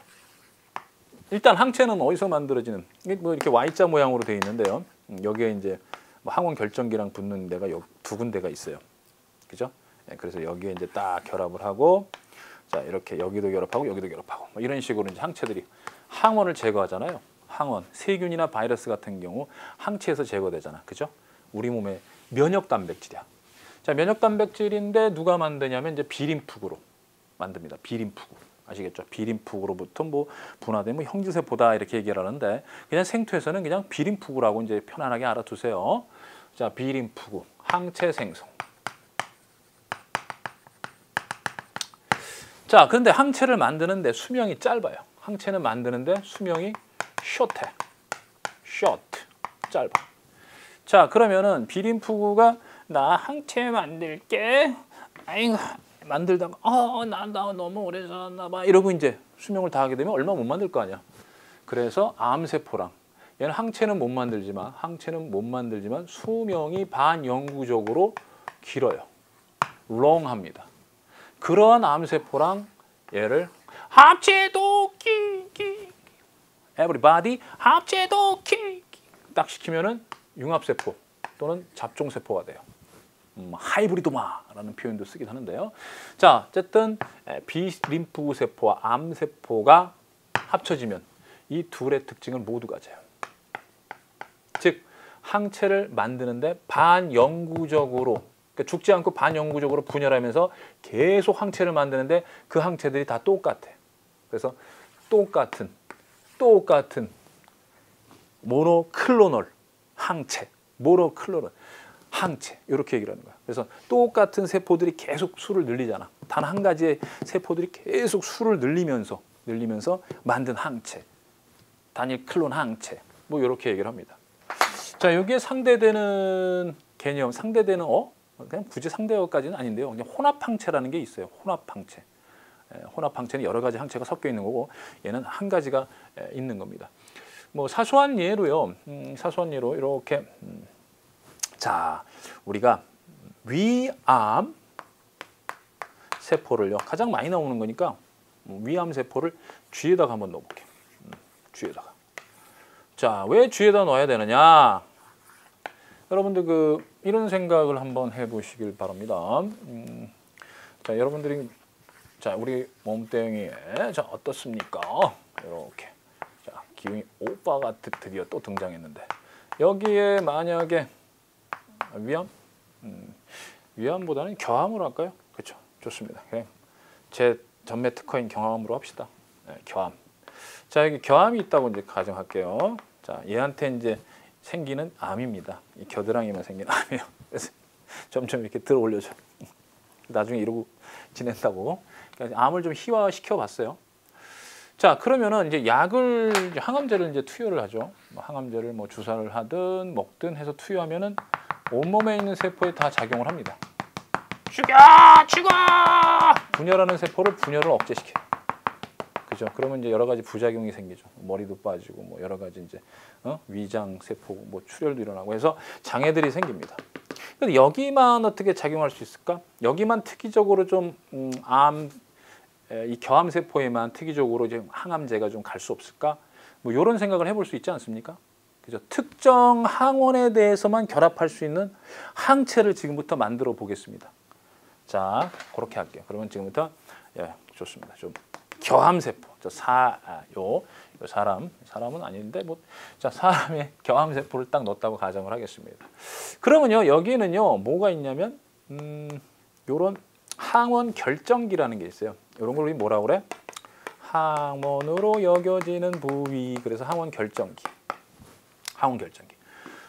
일단 항체는 어디서 만들어지는? 뭐 이렇게 Y자 모양으로 되어 있는데요. 여기에 이제 뭐 항원 결정기랑 붙는 데가 두 군데가 있어요. 그죠? 그래서 여기에 이제 딱 결합을 하고, 자, 이렇게 여기도 결합하고 여기도 결합하고 뭐 이런 식으로 이제 항체들이 항원을 제거하잖아요. 항원, 세균이나 바이러스 같은 경우 항체에서 제거되잖아. 그죠? 우리 몸의 면역 단백질이야. 자, 면역 단백질인데 누가 만드냐면 이제 비림프구로 만듭니다. 비림프구. 아시겠죠? 비림프구로부터 뭐 분화된 형질세포다 이렇게 얘기를 하는데, 그냥 생투에서는 그냥 비림프구라고 이제 편안하게 알아두세요. 자, 비림프구, 항체 생성. 자, 그런데 항체를 만드는데 수명이 짧아요. 항체는 만드는데 수명이 short해. short, 짧아. 자, 그러면은 비림푸구가 나 항체 만들게. 아이고, 만들다가 나 너무 오래 살았나 봐. 이러고 이제 수명을 다하게 되면 얼마 못 만들 거 아니야. 그래서 암세포랑 얘는 항체는 못 만들지만 수명이 반영구적으로 길어요. long합니다. 그러한 암세포랑 얘를 합체도끼 everybody 합체도끼 딱 시키면은 융합세포 또는 잡종세포가 돼요. 하이브리도마라는 표현도 쓰기도 하는데요. 자, 어쨌든 비림푸구 세포와 암세포가 합쳐지면 이 둘의 특징을 모두 가져요. 즉 항체를 만드는데 반영구적으로 그러니까 죽지 않고 반영구적으로 분열하면서 계속 항체를 만드는데 그 항체들이 다 똑같아. 그래서 똑같은 모노클로널 항체, 모노클로널 항체 이렇게 얘기를 하는 거야. 그래서 똑같은 세포들이 계속 수를 늘리잖아. 단 한 가지의 세포들이 계속 수를 늘리면서 만든 항체, 단일 클론 항체 뭐 이렇게 얘기를 합니다. 자, 여기에 상대되는 개념, 상대되는 그냥 굳이 상대어까지는 아닌데요. 그냥 혼합항체라는 게 있어요. 혼합항체. 혼합항체는 여러 가지 항체가 섞여 있는 거고 얘는 한 가지가 있는 겁니다. 뭐 사소한 예로요. 사소한 예로 이렇게 자, 우리가 위암 세포를요. 가장 많이 나오는 거니까 위암 세포를 쥐에다가 한번 넣어볼게요. 쥐에다가. 자, 왜 쥐에다 넣어야 되느냐? 여러분들 이런 생각을 한번 해보시길 바랍니다. 자, 여러분들이 자 우리 몸뚱이에 자 어떻습니까? 이렇게 자 기운이 오빠가 드디어 또 등장했는데 여기에 만약에 위암보다는 경암으로 할까요? 그렇죠, 좋습니다. 제 전매 특허인 경암으로 합시다. 네, 경암. 자, 여기 경암이 있다고 이제 가정할게요. 자, 얘한테 이제 생기는 암입니다. 이 겨드랑이만 생기는 암이에요. 그래서 점점 이렇게 들어 올려줘. 나중에 이러고 지낸다고. 그러니까 암을 좀 희화시켜 봤어요. 자, 그러면은 이제 항암제를 이제 투여를 하죠. 항암제를 뭐 주사를 하든 먹든 해서 투여하면은 온몸에 있는 세포에 다 작용을 합니다. 죽여! 분열하는 세포를 분열을 억제시켜요. 그죠? 그러면 이제 여러 가지 부작용이 생기죠. 머리도 빠지고 뭐 여러 가지 이제 위장 세포 뭐 출혈도 일어나고 해서 장애들이 생깁니다. 근데 여기만 어떻게 작용할 수 있을까? 여기만 특이적으로 좀 이 경암 세포에만 특이적으로 이제 항암제가 좀 갈 수 없을까? 뭐 이런 생각을 해볼 수 있지 않습니까? 그죠? 특정 항원에 대해서만 결합할 수 있는 항체를 지금부터 만들어 보겠습니다. 자, 그렇게 할게요. 그러면 지금부터 좋습니다. 좀 경암세포, 사람은 아닌데 자, 사람의 경암세포를 딱 넣었다고 가정을 하겠습니다. 그러면요, 여기는요, 뭐가 있냐면, 요런 항원 결정기라는 게 있어요. 이런 걸 우리 뭐라고 그래? 항원으로 여겨지는 부위. 그래서 항원 결정기.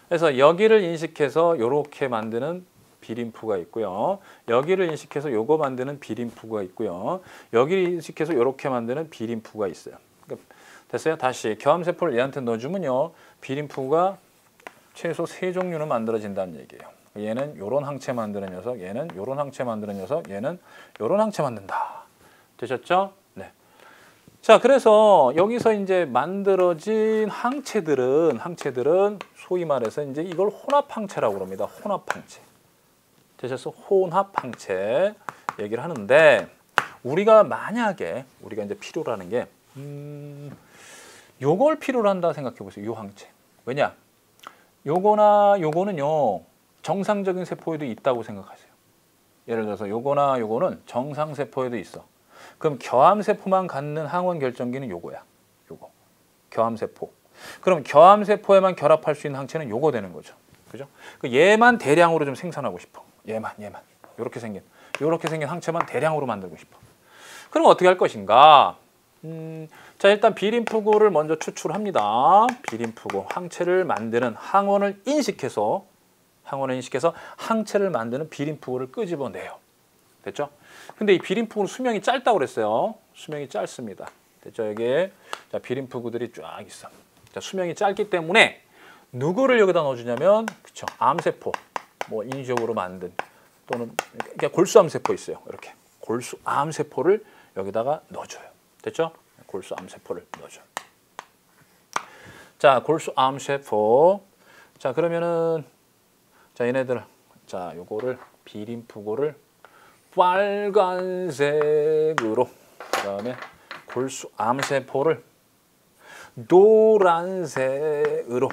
그래서 여기를 인식해서 요렇게 만드는 비림푸가 있고요. 여기를 인식해서 요거 만드는 비림푸가 있고요. 여기를 인식해서 요렇게 만드는 비림푸가 있어요. 그러니까 됐어요? 다시 경암세포를 얘한테 넣어주면요. 비림푸가 최소 3종류는 만들어진다는 얘기예요. 얘는 요런 항체 만드는 녀석, 얘는 요런 항체 만드는 녀석, 얘는 요런 항체 만든다. 되셨죠? 네. 자, 그래서 여기서 이제 만들어진 항체들은 소위 말해서 이제 이걸 혼합항체라고 그럽니다. 혼합항체. 되셔서 혼합항체 얘기를 하는데 우리가 이제 필요로 하는 게 요걸 필요로 한다 생각해 보세요. 요 항체. 왜냐? 요거는요. 정상적인 세포에도 있다고 생각하세요. 예를 들어서 요거나 요거는 정상 세포에도 있어. 그럼 경암세포만 갖는 항원 결정기는 요거야. 요거. 경암세포. 그럼 경암세포에만 결합할 수 있는 항체는 요거 되는 거죠. 그죠? 얘만 대량으로 좀 생산하고 싶어. 얘만. 요렇게 생긴 항체만 대량으로 만들고 싶어. 그럼 어떻게 할 것인가? 자, 일단 비림푸구를 먼저 추출합니다. 비림푸구, 항체를 만드는 항원을 인식해서 항체를 만드는 비림푸구를 끄집어내요. 됐죠? 근데 이 비림푸구는 수명이 짧다고 그랬어요. 수명이 짧습니다. 됐죠? 여기에 자, 비림프구들이 쫙 있어. 자, 수명이 짧기 때문에 누구를 여기다 넣어주냐면, 그쵸? 암세포, 뭐 인위적으로 만든 또는 그러니까 골수암세포 있어요. 이렇게 골수암세포를 여기다가 넣어줘요. 됐죠? 골수암세포를 넣어줘요. 자, 골수암세포. 자, 그러면은 자, 얘네들 자, 요거를 비림프구를 빨간색으로, 그다음에 골수암세포를 노란색으로,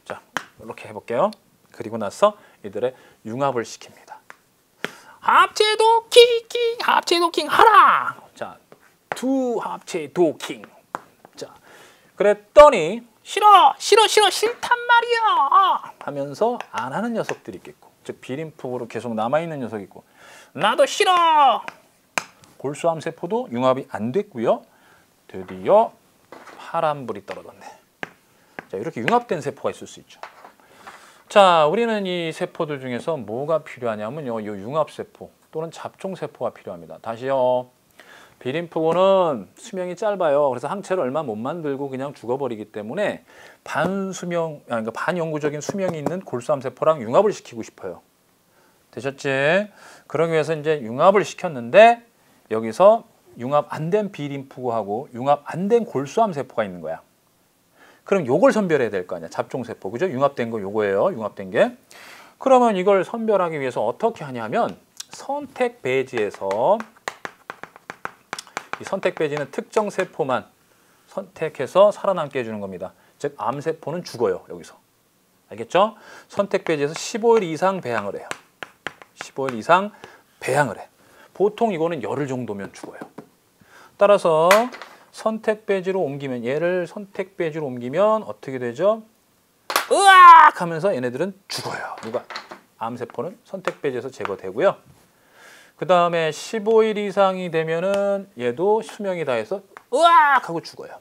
자, 이렇게 해볼게요. 그리고 나서 이들의 융합을 시킵니다. 합체 도킹, 합체 도킹 하라. 자, 두 합체 도킹. 자, 그랬더니 싫어, 싫어, 싫어, 싫단 말이야 하면서 안 하는 녀석들이 있겠고, 즉 비림프구로 계속 남아있는 녀석이 있고, 나도 싫어. 골수암세포도 융합이 안 됐고요. 드디어 파란불이 떨어졌네. 자, 이렇게 융합된 세포가 있을 수 있죠. 자, 우리는 이 세포들 중에서 뭐가 필요하냐면요, 이 융합세포 또는 잡종세포가 필요합니다. 다시요. 비림프구는 수명이 짧아요. 그래서 항체를 얼마 못 만들고 그냥 죽어버리기 때문에 그러니까 반영구적인 수명이 있는 골수암세포랑 융합을 시키고 싶어요. 되셨지? 그러기 위해서 이제 융합을 시켰는데 여기서 융합 안 된 비림프구하고 융합 안 된 골수암세포가 있는 거야. 그럼 요걸 선별해야 될 거 아니야. 잡종세포. 그죠? 융합된 거 요거예요. 융합된 게. 그러면 이걸 선별하기 위해서 어떻게 하냐면 선택 배지에서 이 선택 배지는 특정 세포만 선택해서 살아남게 해주는 겁니다. 즉 암세포는 죽어요. 여기서. 알겠죠? 선택 배지에서 15일 이상 배양을 해요. 15일 이상 배양을 해. 보통 이거는 열흘 정도면 죽어요. 따라서 선택 배지로 옮기면, 얘를 선택 배지로 옮기면 어떻게 되죠? 으악! 하면서 얘네들은 죽어요. 누가? 암세포는 선택 배지에서 제거되고요. 그 다음에 15일 이상이 되면은 얘도 수명이 다해서 으악! 하고 죽어요.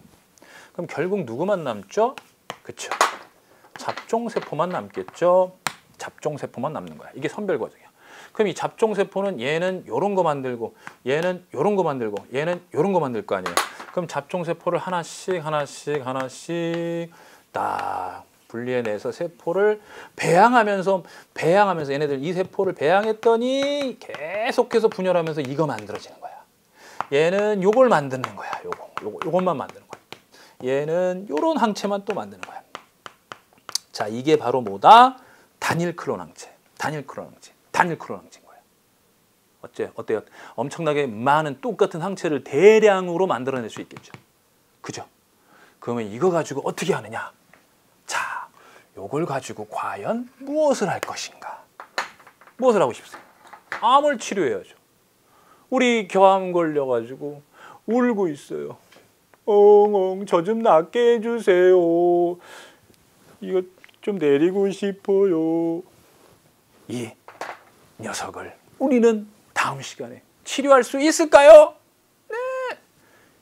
그럼 결국 누구만 남죠? 그쵸? 잡종세포만 남겠죠? 잡종세포만 남는 거야. 이게 선별 과정이야. 그럼 이 잡종세포는 얘는 요런 거 만들고, 얘는 요런 거 만들고, 얘는 요런 거 만들 거 아니에요. 그럼 잡종세포를 하나씩 딱 분리해내서 세포를 배양하면서 얘네들 이 세포를 배양했더니 계속해서 분열하면서 이거 만들어지는 거야. 얘는 요걸 만드는 거야. 요것만 만드는 거야. 얘는 요런 항체만 또 만드는 거야. 자, 이게 바로 뭐다? 단일 클론 항체. 단일 클론 항체인 거예요. 어때요? 엄청나게 많은 똑같은 항체를 대량으로 만들어낼 수 있겠죠. 그죠? 그러면 이거 가지고 어떻게 하느냐? 자, 요걸 가지고 과연 무엇을 할 것인가? 무엇을 하고 싶으세요? 암을 치료해야죠. 우리 교암 걸려가지고 울고 있어요. 엉엉 저 좀 낫게 해주세요. 이거 좀 내리고 싶어요. 이 녀석을 우리는 다음 시간에 치료할 수 있을까요? 네.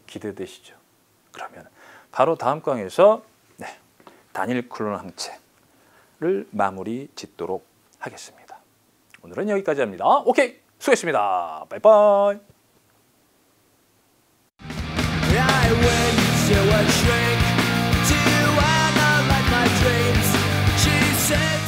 기대되시죠? 그러면 바로 다음 강의에서 단일 클론 항체를 마무리 짓도록 하겠습니다. 오늘은 여기까지 합니다. 오케이, 수고했습니다. 바이바이. I went to a shrink to analyze my dreams. She said